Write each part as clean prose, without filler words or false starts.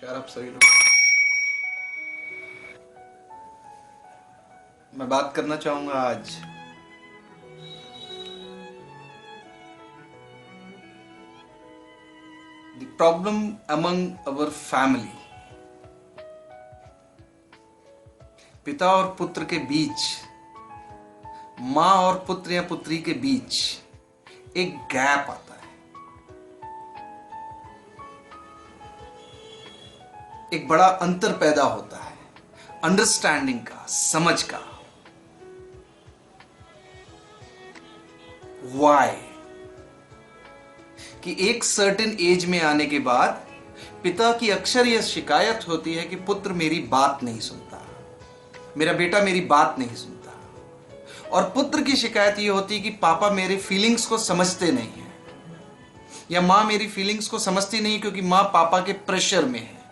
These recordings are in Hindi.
नमस्कार आप सभी लोग। मैं बात करना चाहूंगा आज the problem among our family. पिता और पुत्र के बीच, मां और पुत्र या पुत्री के बीच एक गैप आता है, एक बड़ा अंतर पैदा होता है अंडरस्टैंडिंग का, समझ का। वाई? कि एक सर्टेन एज में आने के बाद पिता की अक्सर यह शिकायत होती है कि पुत्र मेरी बात नहीं सुनता, मेरा बेटा मेरी बात नहीं सुनता। और पुत्र की शिकायत यह होती है कि पापा मेरे फीलिंग्स को समझते नहीं है, या मां मेरी फीलिंग्स को समझती नहीं क्योंकि मां पापा के प्रेशर में है।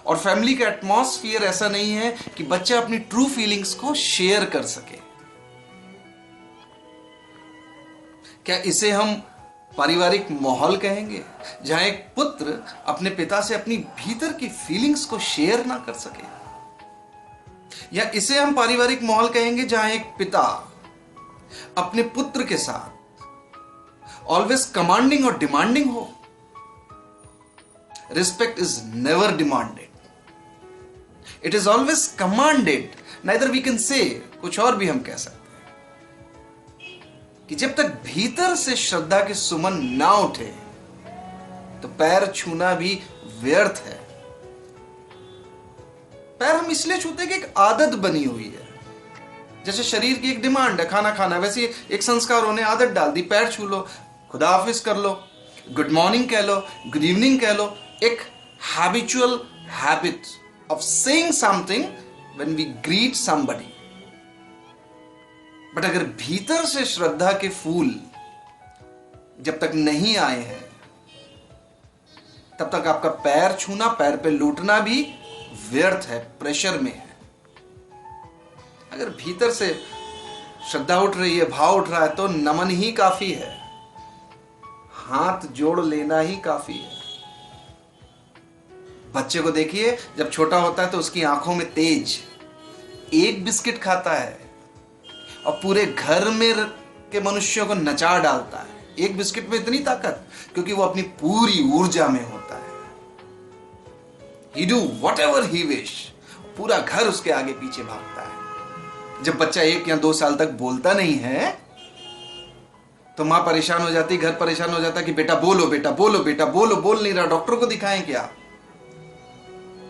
और फैमिली का एटमॉस्फेयर ऐसा नहीं है कि बच्चा अपनी ट्रू फीलिंग्स को शेयर कर सके। क्या इसे हम पारिवारिक माहौल कहेंगे, जहां एक पुत्र अपने पिता से अपनी भीतर की फीलिंग्स को शेयर ना कर सके? या इसे हम पारिवारिक माहौल कहेंगे जहां एक पिता अपने पुत्र के साथ ऑलवेज कमांडिंग और डिमांडिंग हो? Respect is never demanded, it is always commanded. Neither we can say, कुछ और भी हम कह सकते हैं कि जब तक भीतर से श्रद्धा के सुमन ना उठे तो पैर छूना भी व्यर्थ है। पैर हम इसलिए छूते कि एक आदत बनी हुई है, जैसे शरीर की एक डिमांड है खाना खाना, वैसे एक संस्कारों ने आदत डाल दी। पैर छू लो, खुदा हाफिज कर लो, गुड मॉर्निंग कह लो, गुड इवनिंग कह लो, एक habitual habit of saying something when we greet somebody। But अगर भीतर से श्रद्धा के फूल जब तक नहीं आए हैं, तब तक आपका पैर छूना, पैर पे लूटना भी व्यर्थ है, प्रेशर में है। अगर भीतर से श्रद्धा उठ रही है, भाव उठ रहा है, तो नमन ही काफी है, हाथ जोड़ लेना ही काफी है। बच्चे को देखिए, जब छोटा होता है तो उसकी आंखों में तेज, एक बिस्किट खाता है और पूरे घर में के मनुष्यों को नचा डालता है। एक बिस्किट में इतनी ताकत, क्योंकि वो अपनी पूरी ऊर्जा में होता है। He do whatever he wish, पूरा घर उसके आगे पीछे भागता है। जब बच्चा 1 या 2 साल तक बोलता नहीं है तो मां परेशान हो जाती, घर परेशान हो जाता कि बेटा बोलो, बेटा बोलो, बेटा बोलो, बोल नहीं रहा, डॉक्टर को दिखाएं क्या?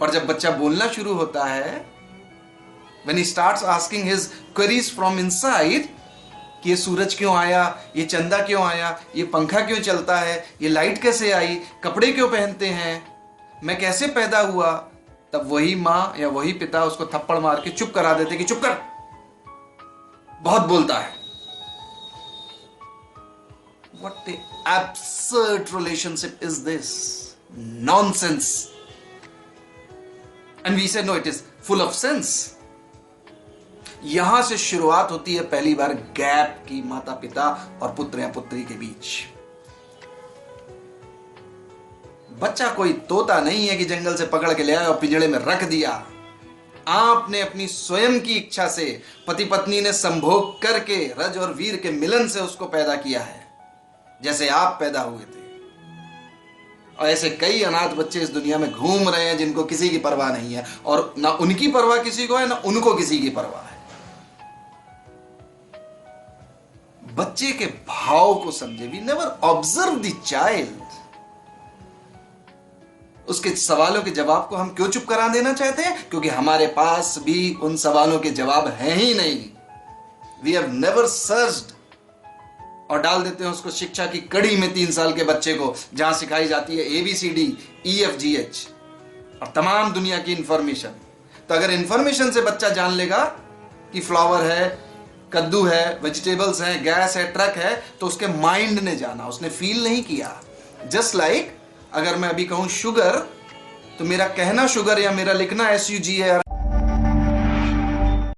और जब बच्चा बोलना शुरू होता है, when he starts asking his queries from inside, कि ये सूरज क्यों आया, ये चंदा क्यों आया, ये पंखा क्यों चलता है, ये लाइट कैसे आई, कपड़े क्यों पहनते हैं, मैं कैसे पैदा हुआ, तब वही मां या वही पिता उसको थप्पड़ मार के चुप करा देते कि चुप कर, बहुत बोलता है। What a absurd relationship is this? Nonsense. And we say no, it is full of sense। यहां से शुरुआत होती है पहली बार गैप की, माता पिता और पुत्र या पुत्री के बीच। बच्चा कोई तोता नहीं है कि जंगल से पकड़ के ले आया और पिंजड़े में रख दिया। आपने अपनी स्वयं की इच्छा से, पति पत्नी ने संभोग करके रज और वीर के मिलन से उसको पैदा किया है, जैसे आप पैदा हुए थे। और ऐसे कई अनाथ बच्चे इस दुनिया में घूम रहे हैं जिनको किसी की परवाह नहीं है, और ना उनकी परवाह किसी को है, ना उनको किसी की परवाह है। बच्चे के भाव को समझे। We never observe the child. उसके सवालों के जवाब को हम क्यों चुप करा देना चाहते हैं? क्योंकि हमारे पास भी उन सवालों के जवाब हैं ही नहीं। We have never searched. और डाल देते हैं उसको शिक्षा की कड़ी में 3 साल के बच्चे को, जहां सिखाई जाती है ABCD EFGH और तमाम दुनिया की इंफॉर्मेशन। तो अगर इंफॉर्मेशन से बच्चा जान लेगा कि फ्लावर है, कद्दू है, वेजिटेबल्स हैं, गैस है, ट्रक है, तो उसके माइंड ने जाना, उसने फील नहीं किया। जस्ट लाइक अगर मैं अभी कहूं शुगर, तो मेरा कहना शुगर या मेरा लिखना SUG है।